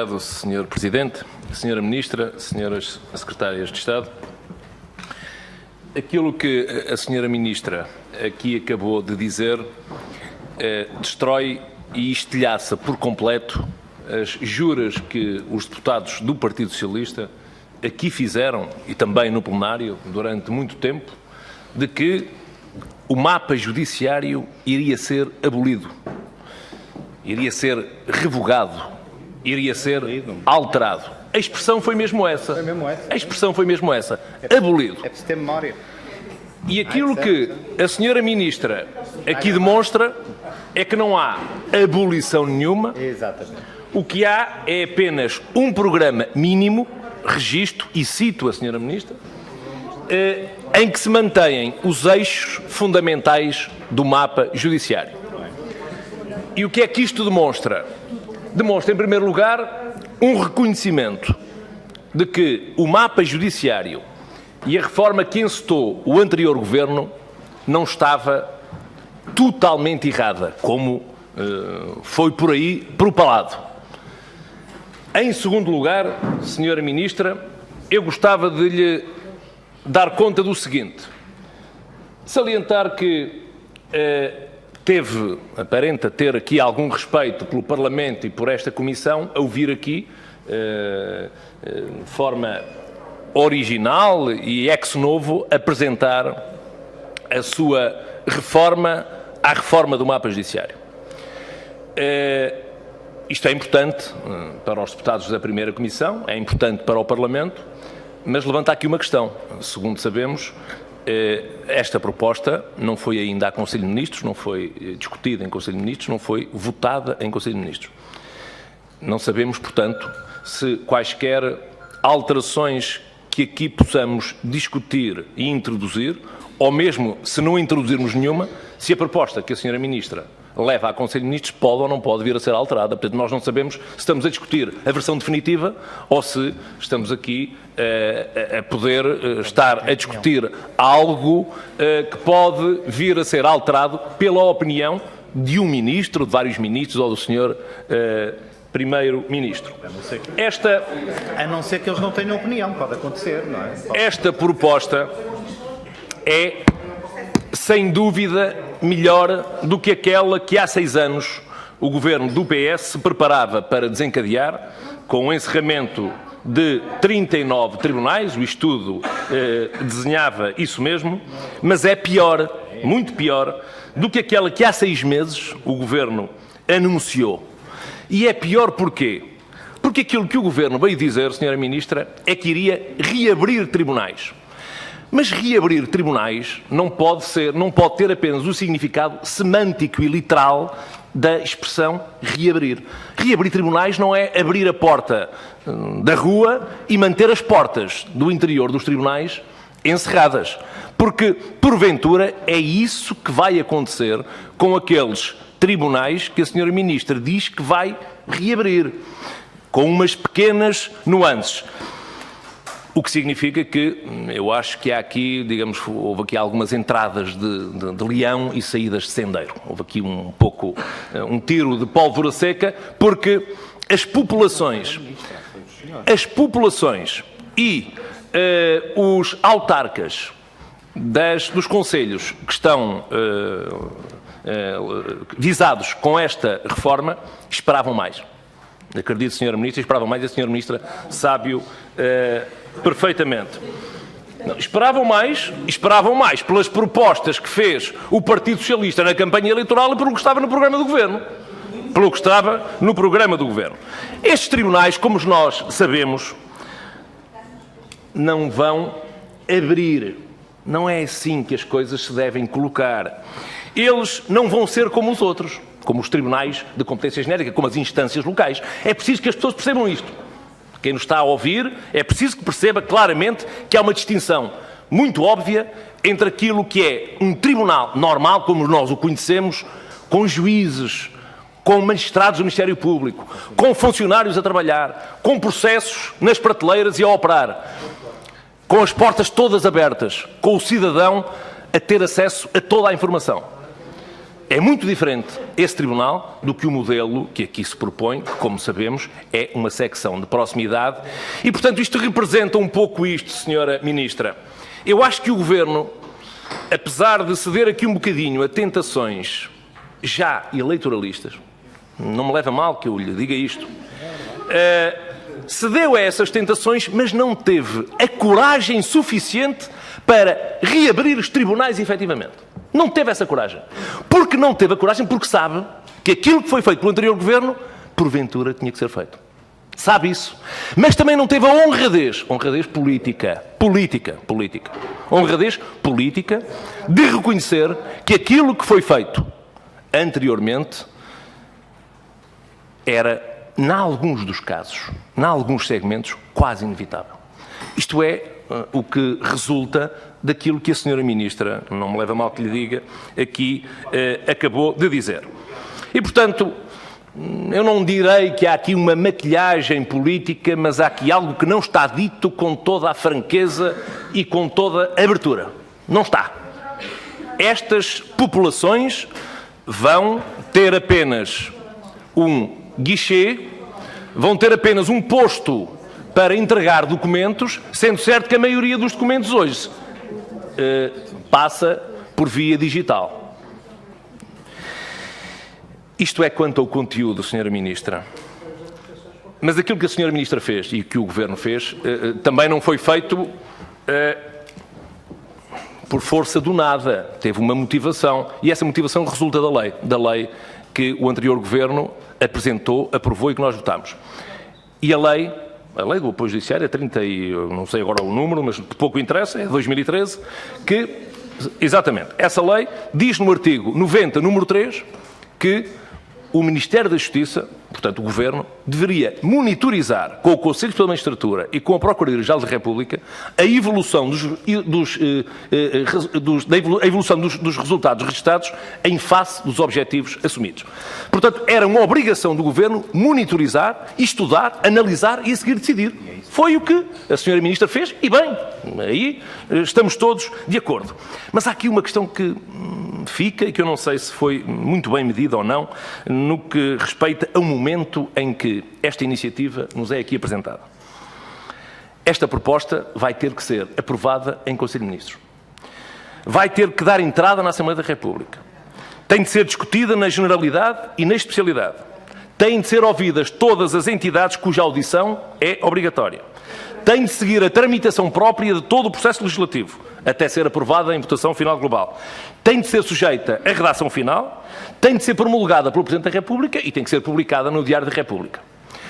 Obrigado, Sr. Presidente, Sra. Ministra, Sras. Secretárias de Estado. Aquilo que a Sra. Ministra aqui acabou de dizer destrói e estilhaça por completo as juras que os deputados do Partido Socialista aqui fizeram, e também no plenário, durante muito tempo, de que o mapa judiciário iria ser abolido, iria ser revogado, iria ser alterado. A expressão foi mesmo essa. A expressão foi mesmo essa. Abolido. É preciso ter memória. E aquilo que a Sra. Ministra aqui demonstra é que não há abolição nenhuma. Exatamente. O que há é apenas um programa mínimo, registro, e cito a Sra. Ministra, em que se mantêm os eixos fundamentais do mapa judiciário. E o que é que isto demonstra? Demonstra, em primeiro lugar, um reconhecimento de que o mapa judiciário e a reforma que encetou o anterior governo não estava totalmente errada, como foi por aí propalado. Em segundo lugar, Sra. Ministra, eu gostava de lhe dar conta do seguinte: salientar que aparenta ter aqui algum respeito pelo Parlamento e por esta Comissão, a ouvir aqui, de forma original e ex novo, apresentar a sua reforma à reforma do mapa judiciário. Isto é importante para os deputados da primeira Comissão, é importante para o Parlamento, mas levanta aqui uma questão. Segundo sabemos, esta proposta não foi ainda a Conselho de Ministros, não foi discutida em Conselho de Ministros, não foi votada em Conselho de Ministros. Não sabemos, portanto, se quaisquer alterações que aqui possamos discutir e introduzir, ou mesmo se não introduzirmos nenhuma, se a proposta que a Sra. Ministra leva a Conselho de Ministros pode ou não pode vir a ser alterada. Portanto, nós não sabemos se estamos a discutir a versão definitiva ou se estamos aqui a poder estar a discutir algo que pode vir a ser alterado pela opinião de um ministro, de vários ministros ou do Sr. Primeiro-Ministro. A não ser que eles não tenham opinião, pode acontecer, não é? Esta proposta é, sem dúvida, melhor do que aquela que há 6 anos o governo do PS se preparava para desencadear, com o encerramento de 39 tribunais. O estudo desenhava isso mesmo, mas é pior, muito pior, do que aquela que há 6 meses o governo anunciou. E é pior porquê? Porque aquilo que o governo veio dizer, Sra. Ministra, é que iria reabrir tribunais. Mas reabrir tribunais não pode ter apenas o significado semântico e literal da expressão reabrir. Reabrir tribunais não é abrir a porta da rua e manter as portas do interior dos tribunais encerradas. Porque, porventura, é isso que vai acontecer com aqueles tribunais que a Sra. Ministra diz que vai reabrir, com umas pequenas nuances. O que significa que eu acho que há aqui, digamos, houve aqui algumas entradas de leão e saídas de sendeiro. Houve aqui um pouco um tiro de pólvora seca, porque as populações e os autarcas dos concelhos que estão visados com esta reforma esperavam mais. Acredito, Sra. Ministra, esperavam mais, e a Sra. Ministra sabe-o perfeitamente. Não, esperavam mais pelas propostas que fez o Partido Socialista na campanha eleitoral e pelo que estava no programa do Governo. Estes tribunais, como nós sabemos, não vão abrir. Não é assim que as coisas se devem colocar. Eles não vão ser como os outros, como os tribunais de competência genérica, como as instâncias locais. É preciso que as pessoas percebam isto. Quem nos está a ouvir, é preciso que perceba claramente que há uma distinção muito óbvia entre aquilo que é um tribunal normal, como nós o conhecemos, com juízes, com magistrados do Ministério Público, com funcionários a trabalhar, com processos nas prateleiras e a operar, com as portas todas abertas, com o cidadão a ter acesso a toda a informação. É muito diferente esse tribunal do que o modelo que aqui se propõe, que, como sabemos, é uma secção de proximidade. E, portanto, isto representa um pouco isto, Senhora Ministra. Eu acho que o Governo, apesar de ceder aqui um bocadinho a tentações já eleitoralistas, não me leva a mal que eu lhe diga isto, cedeu a essas tentações, mas não teve a coragem suficiente para reabrir os tribunais efetivamente. Não teve essa coragem. Porque não teve a coragem, porque sabe que aquilo que foi feito pelo anterior Governo, porventura, tinha que ser feito. Sabe isso. Mas também não teve a honradez política, honradez política de reconhecer que aquilo que foi feito anteriormente era, em alguns dos casos, em alguns segmentos, quase inevitável. Isto é o que resulta daquilo que a Senhora Ministra, não me leva a mal que lhe diga, aqui acabou de dizer. E, portanto, eu não direi que há aqui uma maquilhagem política, mas há aqui algo que não está dito com toda a franqueza e com toda a abertura. Não está. Estas populações vão ter apenas um guichê, vão ter apenas um posto para entregar documentos, sendo certo que a maioria dos documentos hoje passa por via digital. Isto é quanto ao conteúdo, Sra. Ministra. Mas aquilo que a Sra. Ministra fez e que o Governo fez também não foi feito por força do nada. Teve uma motivação e essa motivação resulta da lei que o anterior Governo apresentou, aprovou e que nós votámos. E a lei do apoio judiciário é 30 e não sei agora o número, mas pouco interessa, é 2013, que, exatamente, essa lei diz no artigo 90, número 3, que o Ministério da Justiça, portanto o Governo, deveria monitorizar com o Conselho Superior da Magistratura e com a Procuradoria-Geral da República a evolução dos resultados registados em face dos objetivos assumidos. Portanto, era uma obrigação do Governo monitorizar, estudar, analisar e a seguir decidir. Foi o que a Sra. Ministra fez e bem, aí estamos todos de acordo. Mas há aqui uma questão que fica e que eu não sei se foi muito bem medida ou não, no que respeita ao momento em que esta iniciativa nos é aqui apresentada. Esta proposta vai ter que ser aprovada em Conselho de Ministros. Vai ter que dar entrada na Assembleia da República. Tem de ser discutida na generalidade e na especialidade. Têm de ser ouvidas todas as entidades cuja audição é obrigatória. Tem de seguir a tramitação própria de todo o processo legislativo, até ser aprovada em votação final global. Tem de ser sujeita à redação final, tem de ser promulgada pelo Presidente da República e tem que ser publicada no Diário da República.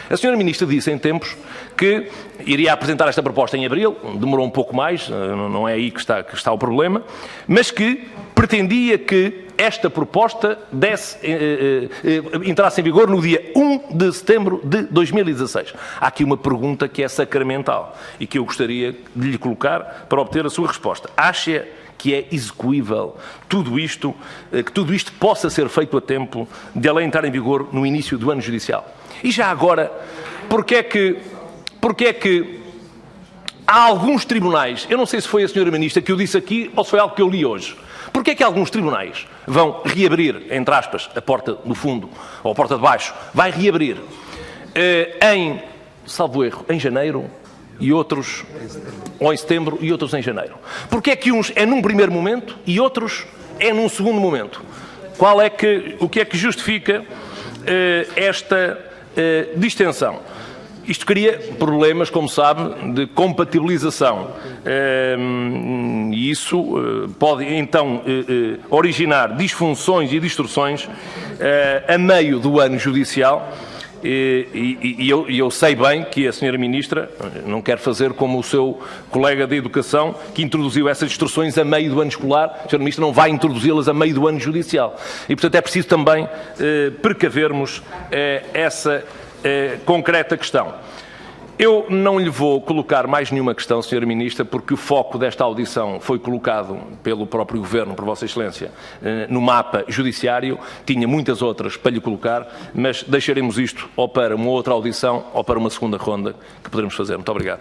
A Sra. Ministra disse em tempos que iria apresentar esta proposta em abril, demorou um pouco mais, não é aí que está o problema, mas que pretendia que esta proposta entrasse em vigor no dia 1 de setembro de 2016. Há aqui uma pergunta que é sacramental e que eu gostaria de lhe colocar para obter a sua resposta. Acha que é execuível que tudo isto possa ser feito a tempo de a lei entrar em vigor no início do ano judicial? E já agora, porque é que há alguns tribunais, eu não sei se foi a Sra. Ministra que eu disse aqui ou se foi algo que eu li hoje, porque é que alguns tribunais vão reabrir, entre aspas, a porta do fundo ou a porta de baixo, vai reabrir salvo erro, em janeiro e outros, ou em setembro e outros em janeiro? Porque é que uns é num primeiro momento e outros é num segundo momento? O que é que justifica esta distensão? Isto cria problemas, como sabe, de compatibilização e isso pode então originar disfunções e distorções a meio do ano judicial. E eu sei bem que a Sra. Ministra não quer fazer como o seu colega de Educação, que introduziu essas distorções a meio do ano escolar. A Sra. Ministra não vai introduzi-las a meio do ano judicial. E, portanto, é preciso também precavermos essa concreta questão. Eu não lhe vou colocar mais nenhuma questão, Sra. Ministra, porque o foco desta audição foi colocado pelo próprio Governo, por Vossa Excelência, no mapa judiciário. Tinha muitas outras para lhe colocar, mas deixaremos isto ou para uma outra audição ou para uma segunda ronda que poderemos fazer. Muito obrigado.